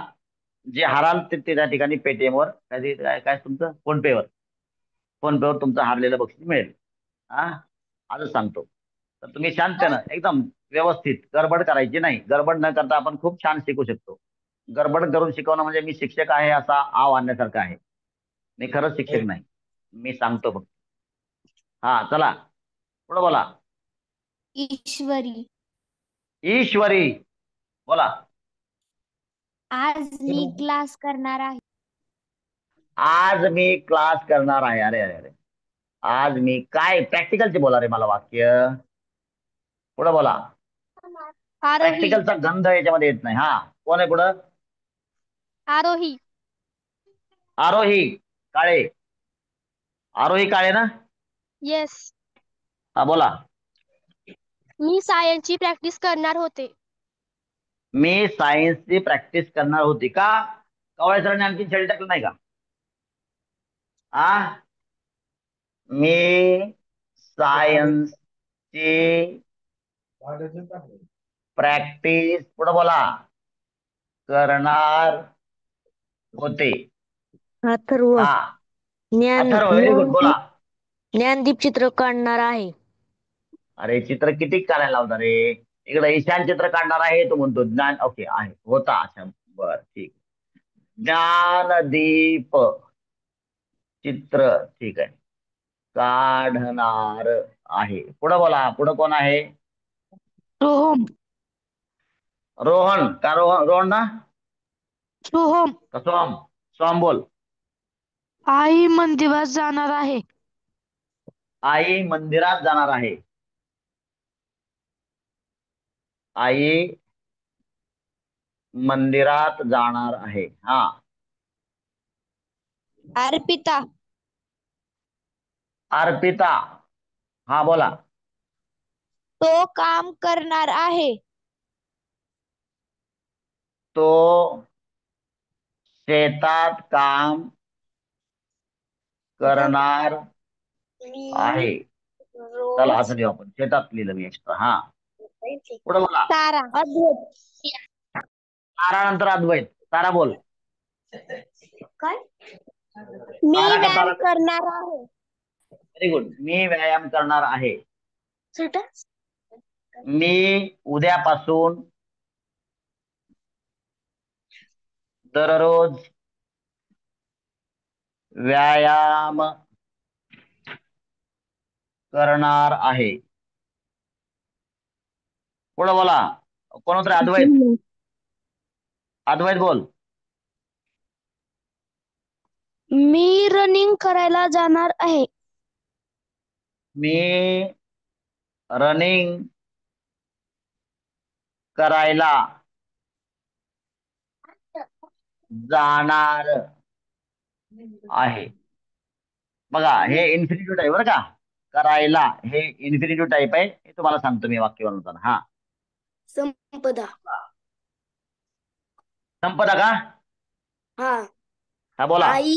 जे हराल ते त्या ठिकाणी पेटीएमवर काय तुमचं फोनपेवर तुमचं हारलेलं बक्षीस मिळेल. हा, आजच सांगतो. तर तुम्ही शांततेनं एकदम व्यवस्थित, गडबड करायची नाही. गडबड न करता आपण खूप छान शिकू शकतो. गडबड करून शिकवणं म्हणजे मी शिक्षक आहे असा आव आणण्यासारखं आहे. मी खरंच शिक्षक नाही, मी सांगतो फक्त. हा, चला पुढे बोला. ईश्वरी बोला. आज मी क्लास करणार आहे. आज मी क्लास करणार आहे. अरे अरे अरे, आज मी काय, प्रॅक्टिकलचे बोला रे मला वाक्य. पुढे बोला. आरोही. प्रॅक्टिकलचा गंध याच्यामध्ये येत नाही. हा, कोण आहे पुढं? आरोही. आरोही काळे. आरोही काळे ना? येस. हा बोला. मी सायन्सची प्रॅक्टिस करणार होते. मी सायन्सची प्रॅक्टिस करणार होती का? कवळे सरांनी आणखी छेड टाकलं नाही का? आ मी सायन्सची प्रॅक्टिस पुढे बोला करणार होते. अथर्व. हा, अथर्व व्हेरी गुड बोला. ज्ञानदीप चित्र काढणार आहे. अरे चित्र किती काढायला लावता रे. इकडे ईशान चित्र काढणार आहे तो म्हणतो. ज्ञान ओके आहे होता. अच्छा बर ठीक. ज्ञानदीप चित्र ठीक आहे काढणार आहे. पुढे बोला. पुढे कोण आहे? सोहम. रोहन का? रोहन ना? सोहम. का सोम? सोम बोल. आई मंदिरात जाणार आहे. आई मंदिरात जाणार आहे. आई मंदिरात जाणार आहे. हा, अर्पिता. अर्पिता. हा बोला. तो काम करणार आहे. तो शेतात काम करणार आहे. चला असं लिहू आपण, शेतात लिहिलं मी एक्स्ट्रा. हा, पुढे बोला. तारा. तारा नंतर अद्वैत. तारा बोल. काय? मी तारा का व्यायाम तारा? करणार आहे. Very good. मी व्यायाम करणार आहे. मी उद्यापासून दररोज व्यायाम करणार आहे. पुढे बोला. कोण होतं? अद्वैत. अद्वैत बोल. मी रनिंग करायला जाणार आहे. मी रनिंग करायला जाणार आहे. बघा हे इन्फिनिटिव्ह टाईप बरं का. करायला हे इन्फिनिटिव्ह टाईप आहे, हे तुम्हाला सांगतो मी वाक्य बनवताना. हा, संपदा. संपदा का? हा. हा बोला. आई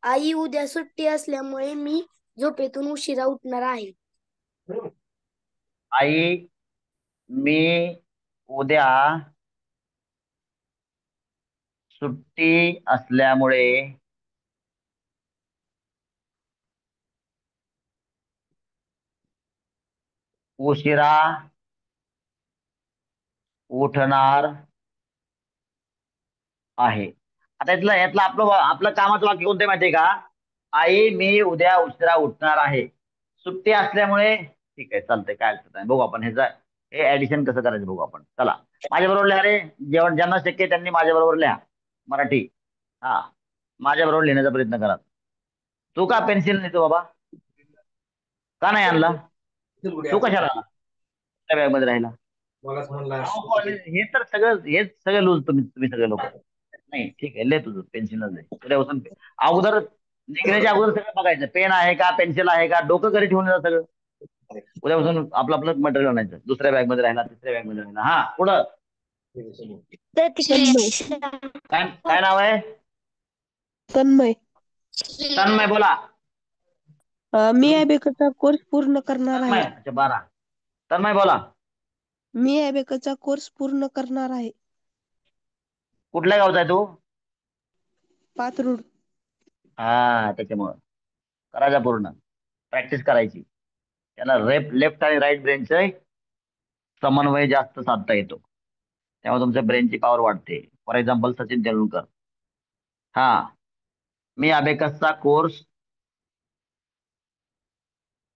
आई उद्या सुट्टी असल्यामुळे मी झोपेतून उशिरा उठणार आहे. आई मी उद्या सुट्टी असल्यामुळे उशिरा उठणार आहे. आता यातलं आपलं आपलं कामाचं वाक्य कोणतं आहे माहितीये का? आई मी उद्या उशिरा उठणार आहे. सुट्टी असल्यामुळे ठीक आहे, चालतंय, काय अडचण नाही. बघू आपण हे ऍडिशन कसं करायचं बघू आपण. चला माझ्या बरोबर लिहा रे. ज्यांना शक्य आहे त्यांनी माझ्या बरोबर लिहा मराठी. हा, माझ्या बरोबर लिहिण्याचा प्रयत्न करा. तू का पेन्सिल नेतो बाबा? का नाही आणला? तू कशाला आला? बॅग मध्ये राहिला. हेच सगळं लूज तुम्ही सगळे लोक. नाही ठीक आहे, ले तुझं पेन्सिलच दे. उद्यापासून अगोदर निघण्याच्या अगोदर सगळं बघायचं. पेन आहे का, पेन्सिल आहे का, डोकं घरी ठेवून येतं सगळं. उद्यापासून आपलं आपलं मटेरियल आणायचं. दुसऱ्या बॅग मध्ये राहिला, तिसऱ्या बॅग मध्ये राहिला. हा, पुढं काय काय नाव आहे? तन्मय. तन्मय बोला. मी अबेकचा कोर्स पूर्ण करणार तन्मय, आहे. अच्छा 12. तन्मय बोला. मी अबेकचा कोर्स पूर्ण करणार आहे. कुठल्या गावचा आहे तू? पाथरूड. हा, त्याच्यामुळं करायचा पूर्ण प्रॅक्टिस करायची. त्याला लेफ्ट आणि राईट ब्रेनचे समन्वय जास्त साधता येतो, त्यामुळे तुमच्या ब्रेनची पॉवर वाढते. For example Sachin Tendulkar. हा, मी अबेकसचा कोर्स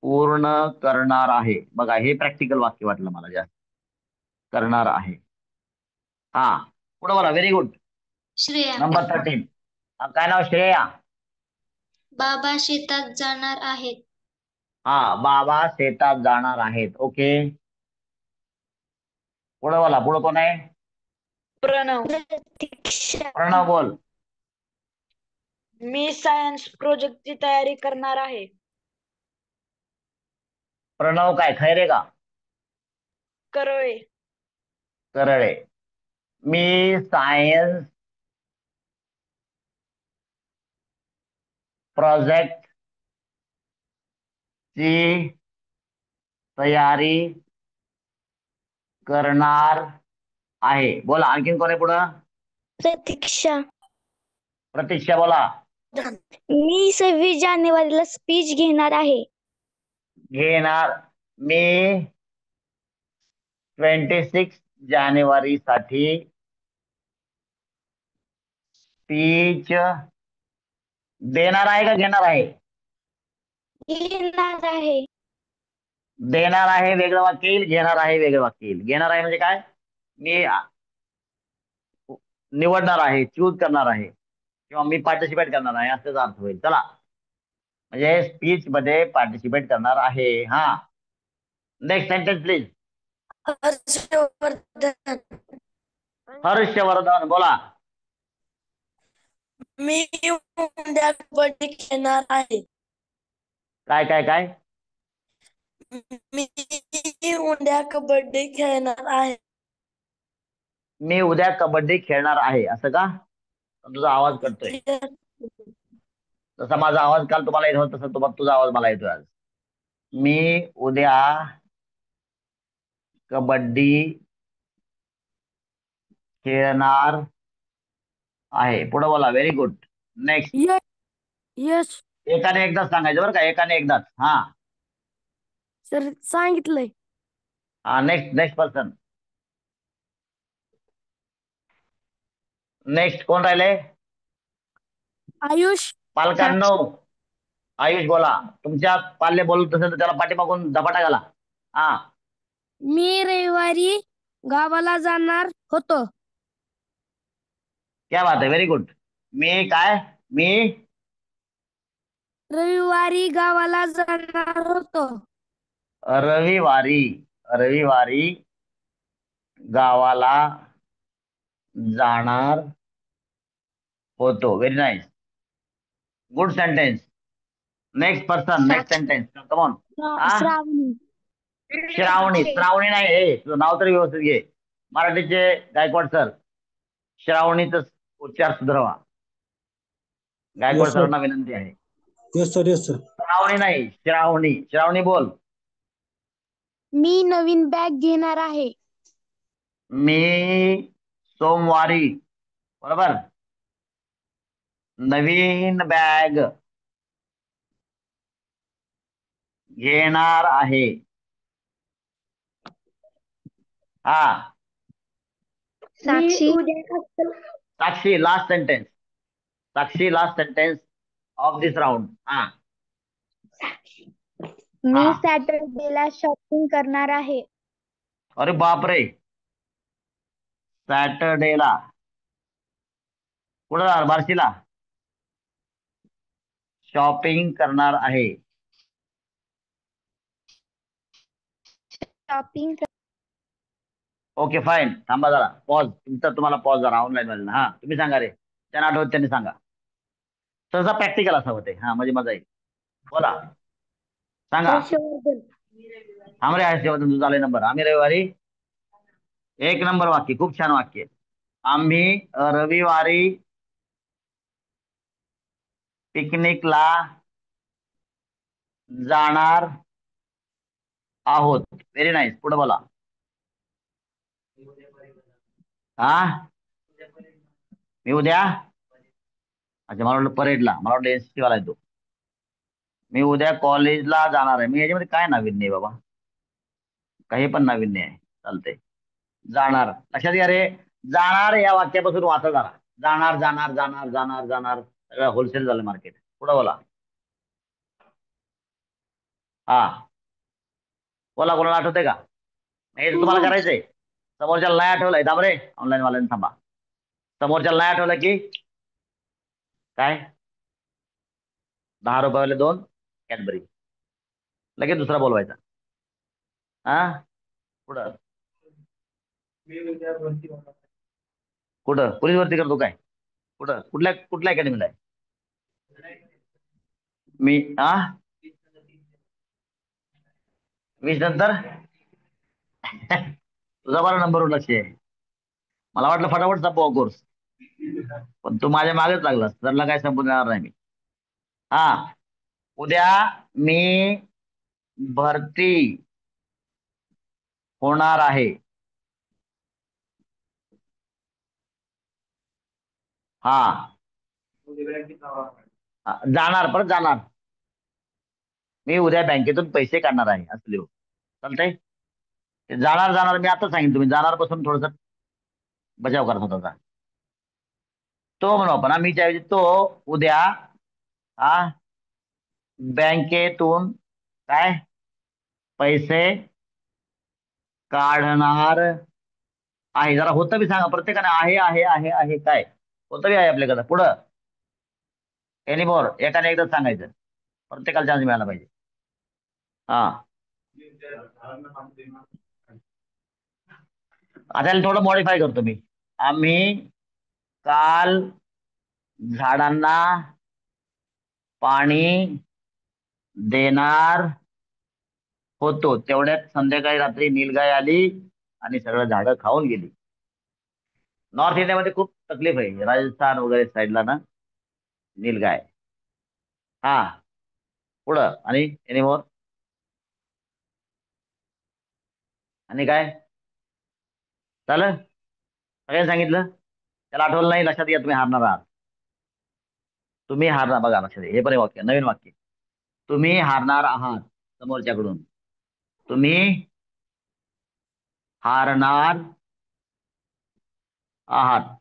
पूर्ण करणार आहे. बघा हे प्रॅक्टिकल वाक्य वाटलं मला जास्त. करणार आहे. हा, पुढे बोला. Very good. श्रेया. नंबर 13. काय नाव? श्रेया. बाबा शेतात जाणार आहेत. हा, बाबा शेतात जाणार आहेत. ओके, पुढे बोला. पुढे कोण आहे? प्रणव. प्रणव बोल. मी सायन्स प्रोजेक्टची तयारी करणार आहे. प्रणव काय खैरे का? करळे. करळे. मी सायन्स प्रोजेक्ट ची तयारी करणार आहे. बोला. आणखीन कोण आहे पुढं? प्रतीक्षा. प्रतीक्षा बोला. मी 26 जानेवारीला स्पीच घेणार आहे. घेणार. मी 26 जानेवारीसाठी स्पीच देणार आहे का घेणार आहे? घेणार आहे. देणार आहे वेगळं वाक्य येईल, घेणार आहे वेगळं वाक्य येईल. घेणार आहे म्हणजे काय? मी निवडणार आहे, चूज करणार आहे, किंवा मी पार्टिसिपेट करणार आहे असाच अर्थ होईल. चला, म्हणजे स्पीच मध्ये पार्टिसिपेट करणार आहे. हा, next sentence please. Harshvardhan. Harshvardhan बोला. मी उद्या कबड्डी खेळणार आहे. काय काय काय? मी उद्या कबड्डी खेळणार आहे. मी उद्या कबड्डी खेळणार आहे असं का? तुझा आवाज कटतोय. जसा माझा आवाज काल तुम्हाला येत होता तसा तुझा आवाज मला येतोय आज. मी उद्या कबड्डी खेळणार आहे. पुढे बोला. Very good. नेक्स्ट. यश. एकाने एकदाच सांगायचं बरं का, एकाने एकदाच. हा सर सांगितलंय. हा, नेक्स्ट नेक्स्ट पर्सन. नेक्स्ट कोण राहिले? आयुष. पालकांनो. आयुष बोला. तुमच्या पाल्य बोलत असेल तर त्याला पाठीमागून झपाटा घाला. हा, मी रविवारी गावाला जाणार होतो. क्या बात आहे. Very good. मी काय? रविवारी गावाला जाणार होतो. रविवारी रविवारी गावाला जाणार होतो. Very nice. Good sentence. Next person, next sentence. Come on. Shravani. Shravani. Shravani नाही. तुझं नाव तरी व्यवस्थित घे. मराठीचे गायकवाड सर, श्रावणीचा उच्चार सुधारवा. गायकवाड सरांना विनंती आहे. Yes sir. श्रावणी नाही, श्रावणी. श्रावणी बोल. मी नवीन बॅग घेणार आहे. मी सोमवारी, बरोबर, नवीन बॅग घेणार आहे. हा. Sakshi. Sakshi last sentence. Sakshi last sentence of this round. हा. मी हा. सॅटर्डेला शॉपिंग करणार आहे. अरे बापरे. सॅटर्डेला कुठं जाणार? बार्शीला शॉपिंग करणार आहे. शॉपिंग. Okay fine. थांबा जरा. पॉज. तुम्हाला पॉज जरा ऑनलाईन वाले. हा, तुम्ही सांगा रे. त्यांना आठवत त्यांनी सांगा. सहसा प्रॅक्टिकल असावं ते. हा, म्हणजे मजा येईल. बोला, सांगा. हर्षवर्धन. आमरे हर्षवर्धन तुझा आलाय नंबर. आम्ही रविवारी. एक नंबर वाक्य. खूप छान वाक्य. आम्ही रविवारी पिकनिकला जाणार आहोत. Very nice. पुढे बोला. हा, मी उद्या. अच्छा, मला वाटलं परेडला. मला वाटलं एनसीसी वाला येतो. मी उद्या कॉलेजला जाणार आहे. मी याच्यामध्ये काय नाविन्य आहे बाबा? काही पण नाविन्य आहे. चालतंय. जाणार. लक्षात घ्या रे. जाणार या वाक्यापासून वाचा जरा. जाणार जाणार जाणार जाणार जाणार सगळं होलसेल झालं मार्केट. पुढे बोला. हा, बोला. कोणाला आठवतंय का? हे तुम्हाला करायचंय. समोरच्याला नाही आठवलंय थांब रे. ऑनलाईन वाल्याने थांबा. समोरच्याला नाही आठवलं की काय? 10 रुपयावाले 2 कॅडबरी. लगेच दुसरा बोलवायचा. हा, पुढं. कुठं पोलीस भरती करतो काय? कुठं? कुठल्या अकॅडमीला आहे? मी 20 नंतर. तुझा बरा नंबरवर लक्ष आहे. मला वाटलं फटाफट संपवा कोर्स, पण तू माझ्या मागेच लागलास. सरला काय संपून देणार नाही मी. हा, उद्या मी भरती होणार आहे. हा, जाणार. परत जाणार. मी उद्या बँकेतून पैसे काढणार आहे असं लिहू. चालतंय. ते जाणार जाणार मी आता सांगितलं. तुम्ही जाणार पासून थोडस बचाव करत होता. तो म्हणू आपण. मी त्याऐवजी तो उद्या बँकेतून काय पैसे काढणार आहे. जरा होतं बी सांगा. प्रत्येकाने आहे आहे आहे आहे काय होतं बी आहे आपल्याकडं. पुढं एनिमोर. एकाने एकदा सांगायचं. प्रत्येकाला चान्स मिळाला पाहिजे. हा, आता थोडं मॉडिफाय करतो मी. आम्ही काल झाडांना पाणी देणार होतो. तेवढ्यात संध्याकाळी रात्री नीलगाय आली आणि सगळं झाडं खाऊन गेली. नॉर्थ इंडियामध्ये खूप तकलीफ आहे. राजस्थान वगैरे साईडला ना नीलगाय. हा, पुढं. आणि एनिमोर. आणि काय झालं? सगळ्यांनी सांगितलं. त्याला आठवलं नाही. लक्षात घ्या. तुम्ही हारणार आहात. तुम्ही हारणार. बघा लक्षात घ्या. हे पण वाक्य, नवीन वाक्य. तुम्ही हारणार आहात समोरच्याकडून. तुम्ही हारणार आहात.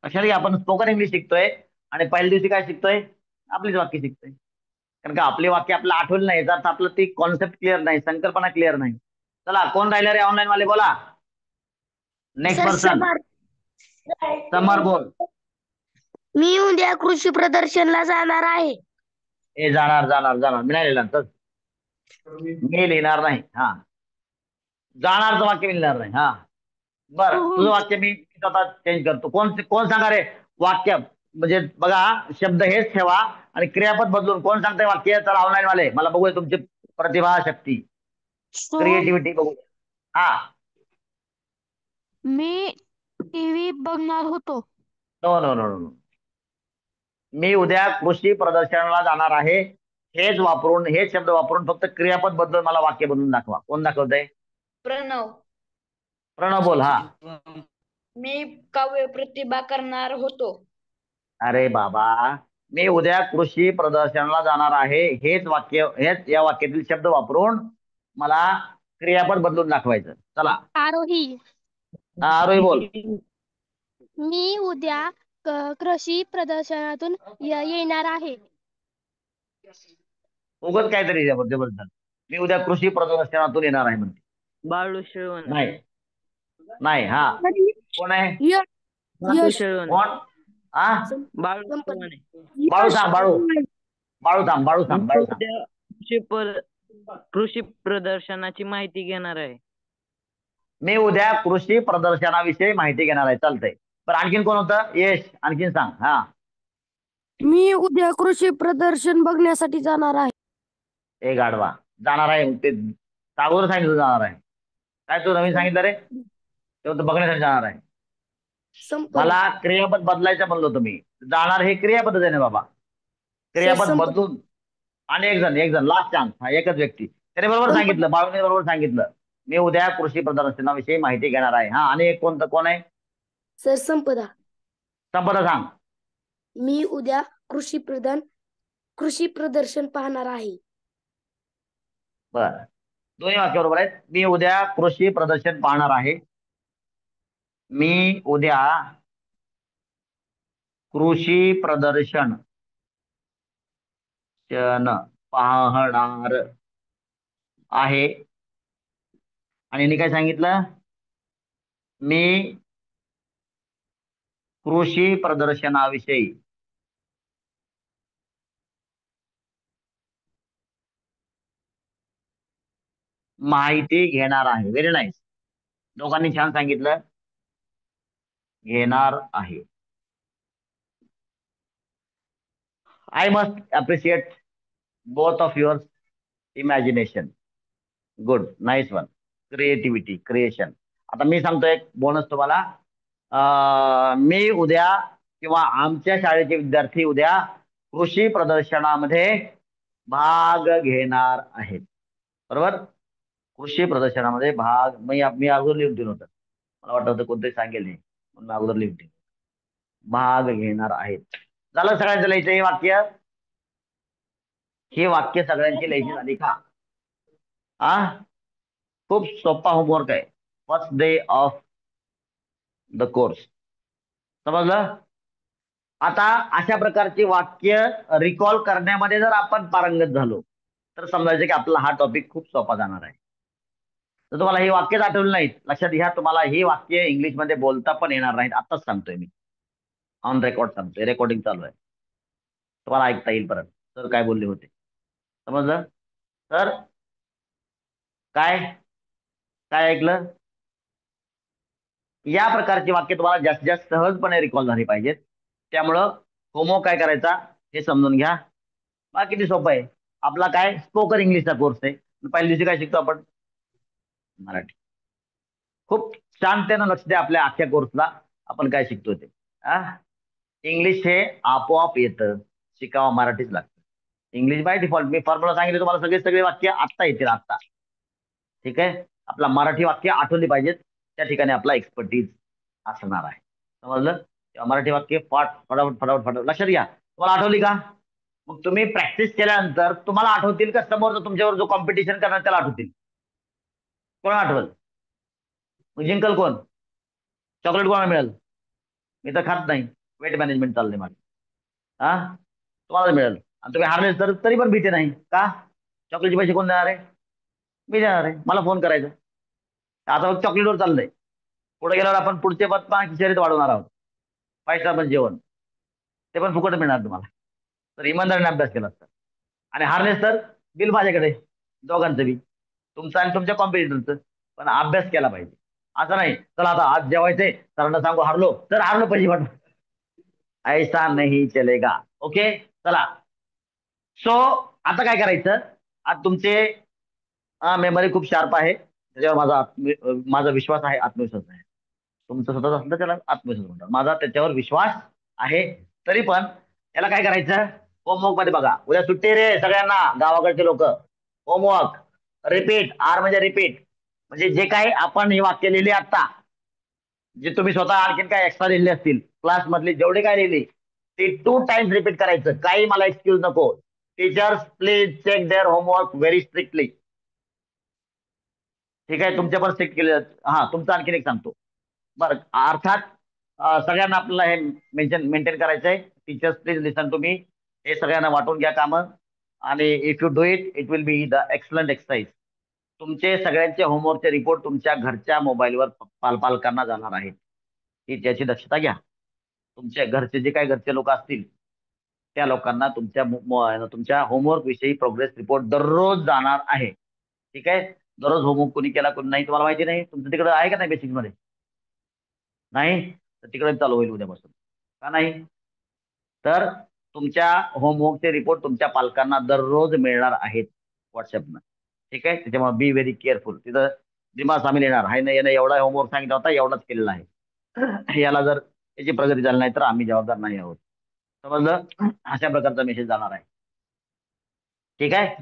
लक्षात घ्या. आपण स्पोकन इंग्लिश शिकतोय आणि पहिल्या दिवशी काय शिकतोय? आपलीच वाक्य शिकतोय. कारण का आपली वाक्य आपल्याला आठवली नाही. याचा अर्थ आपलं ती कॉन्सेप्ट क्लिअर नाही, संकल्पना क्लिअर नाही. चला, कोण राहिलं रे ऑनलाईन वाले? बोला. Next person. समर बोल. मी उद्या कृषी प्रदर्शनला जाणार आहे. जाणार जाणार जाणार. मी नाही लिहिलं तर मी लिहिणार नाही. हा, जाणारचं वाक्य मी लिहिणार नाही. हा, बरं, तुझं वाक्य मी आता चेंज करतो. कोण कोण सांगा रे वाक्य? म्हणजे बघा, शब्द हेच ठेवा आणि क्रियापद बदलून कोण सांगताय वाक्य? चला ऑनलाईन वाले, मला बघूया तुमची प्रतिभा शक्ती, क्रिएटिव्हिटी बघू. हा, मी टीव्ही बघणार होतो. नो नो नो नो, मी उद्या कृषी प्रदर्शनाला जाणार आहे. हेच शब्द वापरून फक्त क्रियापद बद्दल मला वाक्य बनवून दाखवा. कोण दाखवतंय? प्रणव. प्रणव बोल. हा, मी काव्य प्रतिभा करणार होतो. अरे बाबा, मी उद्या कृषी प्रदर्शनाला जाणार आहे. हेच या वाक्यातील शब्द वापरून मला क्रियापद बदलून दाखवायचं. चला, आरोही. आरोही बोल. मी उद्या कृषी प्रदर्शनातून येणार आहे. उगत काहीतरी जबरदस्त. मी उद्या कृषी प्रदर्शनातून येणार आहे म्हणते. बाळू श्रवण. नाही नाही. हा, कोण आहे? बाळू श्रवण. कोण? हा, बाळू श्रवण आहे. बाळू सांग. बाळू थांब. मी उद्या कृषी प्रदर्शनाची माहिती घेणार आहे. मी उद्या कृषी प्रदर्शनाविषयी माहिती घेणार आहे. चालतंय. बरं, आणखीन कोण होतं? यश, आणखीन सांग. हा, मी उद्या कृषी प्रदर्शन बघण्यासाठी जाणार आहे. ए गाढवा, जाणार आहे ते अगोदर सांगितलं जाणार आहे. काय तू नवीन सांगितलं रे? तेव्हा बघण्यासाठी जाणार आहे. मला क्रियापद बदलायचं म्हणलो तुम्ही. जाणार हे क्रियापद आहे ना बाबा. क्रियापद बदलून आणि एक जण लास्ट चान्स. हा, एकच व्यक्ती. त्याने बरोबर सांगितलं, बाळूने बरोबर सांगितलं. मी उद्या कृषी प्रदर्शनाविषयी माहिती घेणार आहे. हा, आणि एक कोण आहे? सर संपदा. संपदा सांग. मी उद्या कृषी प्रदर्शन पाहणार आहे. बर, दोन्ही वाक्य बरोबर आहेत. मी उद्या कृषी प्रदर्शन पाहणार आहे. मी उद्या कृषी प्रदर्शन पाहणार आहे. आणि यांनी काय सांगितलं? मी कृषी प्रदर्शनाविषयी माहिती घेणार आहे. Very nice. दोघांनी छान सांगितलं. घेणार आहे. I must appreciate both of your imagination. Good, nice one. Creativity, creation. आता मी सांगतो एक बोनस तुम्हाला. मी उद्या किंवा आमच्या शाळेचे विद्यार्थी उद्या कृषी प्रदर्शनामध्ये भाग घेणार आहेत. बरोबर, कृषी प्रदर्शनामध्ये भाग. मी अगोदर लिहून दिलं होतं. मला वाटतं होतं कोणतरी सांगेल नाही, म्हणून मी अगोदर लिहून दिलं. भाग घेणार आहेत. झालं सगळ्यांचं लिहायचं हे वाक्य? हे वाक्य सगळ्यांची लिहायची झाली का? खूप सोपा होमवर्क आहे. First day of the course. समजलं? आता अशा प्रकारची वाक्य रिकॉल करण्यामध्ये जर आपण पारंगत झालो तर समजायचं की आपला हा टॉपिक खूप सोपा जाणार आहे. तर तुम्हाला ही वाक्यच आठवली नाहीत, लक्षात घ्या, तुम्हाला ही वाक्य इंग्लिशमध्ये बोलता पण येणार नाहीत. आताच सांगतोय मी, ऑन रेकॉर्ड सांगतोय. रेकॉर्डिंग चालू आहे, तुम्हाला ऐकता येईल परत सर काय बोलले होते. समजलं? तर काय काय ऐकलं? या प्रकारची वाक्य तुम्हाला जास्तीत जास्त सहजपणे रिकॉल झाली पाहिजेत. त्यामुळं होमवर्क काय करायचा हे समजून घ्या. बाकी किती सोपं आहे. आपला काय स्पोकन इंग्लिशचा कोर्स आहे. पहिल्या दिवशी काय शिकतो आपण? मराठी. खूप शांततेनं लक्ष द्या आपल्या अख्ख्या कोर्सला आपण काय शिकतो ते. इंग्लिश हे आपोआप येतं, शिकावं मराठीच लागतं. English by default me formula सांगितले तुम्हाला, सगळे वाक्य आत्ता येतील आत्ता. ठीक आहे, आपला मराठी वाक्य आठवली पाहिजेत, त्या ठिकाणी आपला एक्सपर्टीज असणार आहे. समजलं? मराठी वाक्य फटाफट लक्षात घ्या. तुम्हाला आठवली का? मग तुम्ही प्रॅक्टिस केल्यानंतर तुम्हाला आठवतील का समोर तुमच्यावर जो कॉम्पिटिशन करणार त्याला आठवतील? कोण आठवल? मग जिंकल कोण? चॉकलेट कोणाला मिळेल? मी तर खात नाही, वेट मॅनेजमेंट चाललंय माझं. तुम्हाला मिळेल. आणि तुम्ही हारले तर तरी पण भीती नाही का? चॉकलेटचे पैसे कोण देणार आहे? मी देणार आहे. मला फोन करायचा. आता मग चॉकलेटवर चाललंय. पुढे गेल्यावर आपण पुढचे 5 शर्यत वाढवणार आहोत. 5 स्टार पण जेवण ते पण फुकट मिळणार तुम्हाला, तर इमानदारीने अभ्यास केला तर. आणि हारलेस तर बिल माझ्याकडे, दोघांचं बी, तुमचं आणि तुमच्या कॉम्पिटिटरचं. पण अभ्यास केला पाहिजे. असं नाही चला आता आज जेवायचंय सरांना सांगू हारलो तर हारलो पाहिजे पण ऐसा नाही चलेगा. ओके चला. सो आता काय करायचं, आज तुमचे मेमरी खूप शार्प आहे, त्याच्यावर माझा विश्वास आहे, आत्मविश्वास आहे. तुमचं स्वतःच असलं त्याला आत्मविश्वास म्हणतात, माझा त्याच्यावर विश्वास आहे. तरी पण याला काय करायचं, होमवर्क मध्ये बघा, उद्या सुट्टी रे सगळ्यांना, गावाकडचे लोक. होमवर्क रिपीट, आर म्हणजे रिपीट, म्हणजे जे काही आपण हे वाक्य लिहिले आता, जे तुम्ही स्वतः आणखीन काय एक्स्ट्रा लिहिले असतील क्लास मधले जेवढे काय लिहिले ते 2 टाइम्स रिपीट करायचं. काही मला एक्सक्यूज नको. Teachers please check their homework very strictly. ठीक आहे, तुमच्या पण स्ट्रिक्ट केले. हा, तुमचं आणखीन एक सांगतो. बरं, अर्थात सगळ्यांना आपल्याला हे मेंटेन करायचंय. Teachers please listen to me. हे सगळ्यांना वाटून घ्या कामं, आणि if you do it it will be the excellent exercise. तुमचे सगळ्यांचे होमवर्कचे रिपोर्ट तुमच्या घरच्या मोबाईलवर पालकांना जाणार आहेत, ही त्याची दक्षता घ्या. तुमच्या घरचे जे काही घरचे लोक असतील त्या लोकांना तुमच्या होमवर्क विषयी प्रोग्रेस रिपोर्ट दररोज जाणार आहे. ठीक आहे, दररोज होमवर्क कोणी केला कोणी नाही तुम्हाला माहिती नाही. तुमचं तिकडे आहे का नाही बेसिक मध्ये? नाही तर तिकडे चालू होईल उद्यापासून. का नाही? तर तुमच्या होमवर्कचे रिपोर्ट तुमच्या पालकांना दररोज मिळणार आहेत व्हॉट्सअपनं. ठीक आहे, त्याच्यामुळे बी व्हेरी केअरफुल. तिथं दिमाग सामील येणार आहे, नाही याने एवढा होमवर्क सांगितला होता, एवढाच केलेला आहे, याला जर याची प्रगती झाली नाही तर आम्ही जबाबदार नाही आहोत. समजलं? अशा प्रकारचा मेसेज जाणार आहे. ठीक आहे,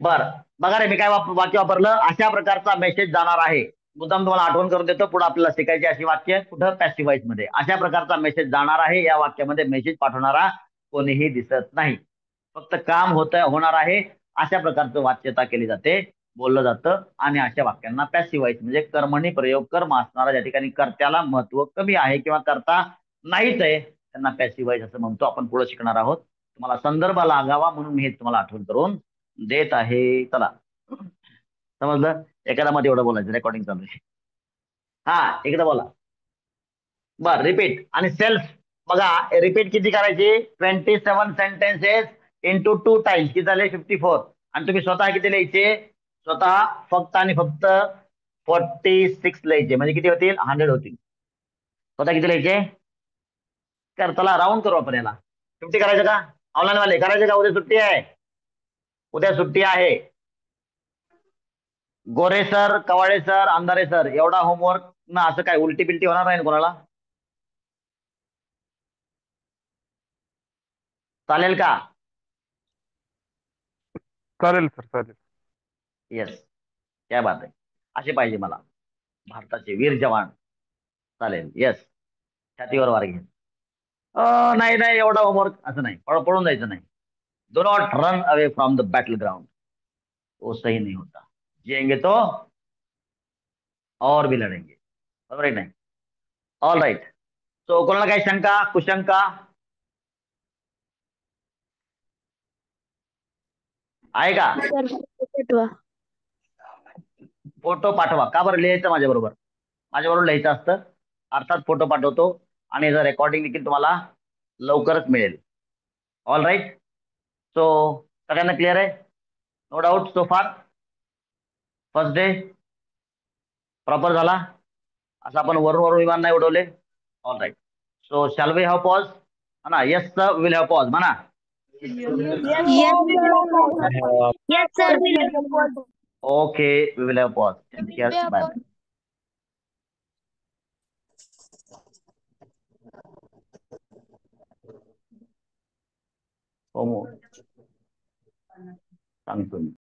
बर बघा रे, मी काय वाक्य वापरलं, अशा प्रकारचा मेसेज जाणार आहे. मुद्दाम तुम्हाला आठवण करून देतो, पुढे आपल्याला शिकायची अशी वाक्य कुठं पॅसिव्ह वॉइस मध्ये. अशा प्रकारचा मेसेज जाणार आहे, या वाक्यामध्ये मेसेज पाठवणारा कोणीही दिसत नाही, फक्त काम होणार आहे अशा प्रकारचं वाच्यता केली जाते, बोललं जातं. आणि अशा वाक्यांना पॅसिव्ह वॉइस म्हणजे कर्मणी प्रयोग, कर्म असणारा, ज्या ठिकाणी कर्त्याला महत्व कमी आहे किंवा करता नाहीच आहे, त्यांना पॅसिव्ह वॉइस असं म्हणतो. आपण पुढे शिकणार आहोत. तुम्हाला संदर्भ लागावा म्हणून मी हे तुम्हाला आठवण करून देत आहे. चला, समजलं? एखादा मध्ये एवढं बोलायचं, रेकॉर्डिंग चालू आहे. हा, इकडे बोला. बर, रिपीट आणि सेल्फ. बघा, रिपीट किती करायची? 27 सेंटेन्सेस इंटू 2 टाइम्स, किती झाले? 54. आणि तुम्ही स्वतः किती लिहायचे? स्वतः फक्त आणि फक्त 46 लिहायचे, म्हणजे किती होतील? 100 होतील. स्वतः किती लिहायचे? कर, चला राऊंड करू आपण याला. 50 करायचं का? ऑनलाईन वाले करायचं का? उद्या सुट्टी आहे, उद्या सुट्टी आहे. गोरे सर, कवाळे सर, अंधारे सर, एवढा होमवर्क ना असं काय उलटी बिलटी होणार नाही ना कोणाला? चालेल का? चालेल सर, चालेल. येस, क्या बात आहे. असे पाहिजे मला भारताचे वीर जवान. चालेल, येस, छातीवर वार घे. नाही नाही, एवढा होमवर्क असं नाही, पळून जायचं नाही. Do not run away from the battle ground, वो सही नहीं होता. जिएंगे तो और भी लढेंगे, बरोबर आहे नाही? All right. सो कोणाला काही शंका कुशंका आहे का? फोटो पाठवा. का बरं? लिहायचं माझ्याबरोबर लिहायचं असतं. अर्थात फोटो पाठवतो आणि याचं रेकॉर्डिंग देखील तुम्हाला लवकरच मिळेल. All right. सो सगळ्यांना क्लिअर आहे? No doubt so far? First day proper झाला, असं आपण वरून विमान नाही उडवले. All right. So shall we have pause? म्हणा yes sir, will have pause म्हणा. Yes, sir. Will. Okay, we will have pause. Bye bye. हो, सांगतो मी.